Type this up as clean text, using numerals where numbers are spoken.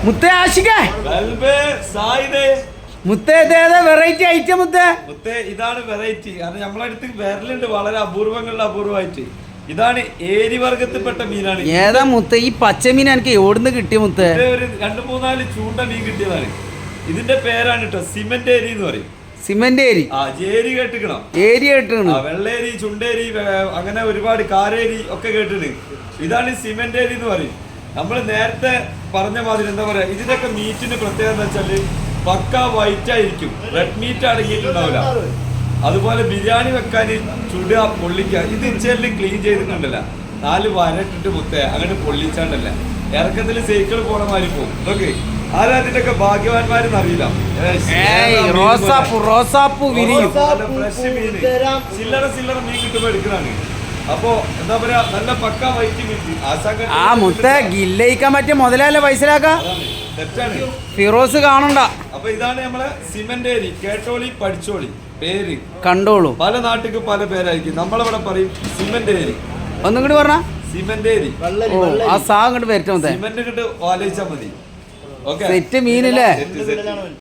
മുത്തേ ആശിക്കേ മുത്തേ ഇതേതാ വെറൈറ്റി ഐറ്റം മുത്തേ? മുത്തേ ഇതാണ് വെറൈറ്റി. കാരണം നമ്മളെ അടുത്ത് വിരലുണ്ട് വളരെ അപൂർവങ്ങളിൽ അപൂർവമായിട്ട്. ഇതാണ് ഏരി വർഗത്തിൽപ്പെട്ട മീനാണ്. ഏതാ മുത്തേ ഈ പച്ചമീൻ? എനിക്ക് എവിടുന്ന് കിട്ടിയ മുത്തേ? ഒരു 2-3 ചൂണ്ട മീൻ കിട്ടിയതാണ്. ഇതിന്റെ പേരാണ് കേട്ടോ സിമന്റ് ഏരി എന്ന് പറയും. സിമന്റ് ഏരി. ആ ജേരി കേട്ടിക്കണം. ഏരി കേട്ടിക്കണം. വെള്ളേരി, ചുണ്ടേരി, അങ്ങനെ ഒരുപാട് കാരേരി ഒക്കെ കേട്ടിട്ടുണ്ട്. ഇതാണ് സിമന്റ് ഏരി എന്ന് പറയും. നമ്മൾ നേരത്തെ പറഞ്ഞ മാതിരി എന്താ പറയാ, ഇതിന്റെയൊക്കെ മീറ്റിന് പ്രത്യേകത എന്ന് വെച്ചാല് പക്ക വൈറ്റ് ആയിരിക്കും, റെഡ് മീറ്റ് അടങ്ങിയിട്ടുണ്ടാവില്ല. അതുപോലെ ബിരിയാണി വെക്കാൻ ചുടുക, പൊള്ളിക്കുക. ഇത് ഇച്ചേരിൽ ക്ലീൻ ചെയ്തിട്ടുണ്ടല്ല, 4 വരട്ടിട്ട് മുത്തേ അങ്ങനെ പൊള്ളിച്ചാണ്ടല്ല, ഇറക്കത്തിൽ സൈക്കിൾ പോണ മാതിരി പോകും. ഓക്കെ, ആരാ അതിന്റെയൊക്കെ ഭാഗ്യവാന്മാരെന്ന് അറിയില്ല. റോസാപ്പൂ വിരിയും. ഫ്രഷ് മീൻ ചില്ലറ മീൻ കിട്ടുമ്പോ എടുക്കുന്നതാണ്. അപ്പൊ എന്താ പറയാ, നല്ല പക്ക വൈറ്റ് മീൻ. ആ മുത്ത ഗില്ലയിക്കാൻ പറ്റിയ മുതലല്ല പൈസലാക്ക തെറ്റാണ്. ഫിറോസ് കാണണ്ട. അപ്പൊ ഇതാണ് നമ്മളെ സിമന്റ് ഏരി. കേട്ടോളി, പഠിച്ചോളി, പേര് കണ്ടോളൂ. പല നാട്ടിക്ക് പല പേരായിരിക്കും. നമ്മളിവിടെ പറയും സിമന്റ് ഏരി. ഒന്നും കൂടി പറഞ്ഞ സിമന്റ് ഏരി. ആ സാ അങ്ങോട്ട് വരട്ടെ മുത്തേ. സിമന്റ് ഇങ്ങോട്ട് ആലോചിച്ചാൽ മതി. Okay, set മീനില്ലേ?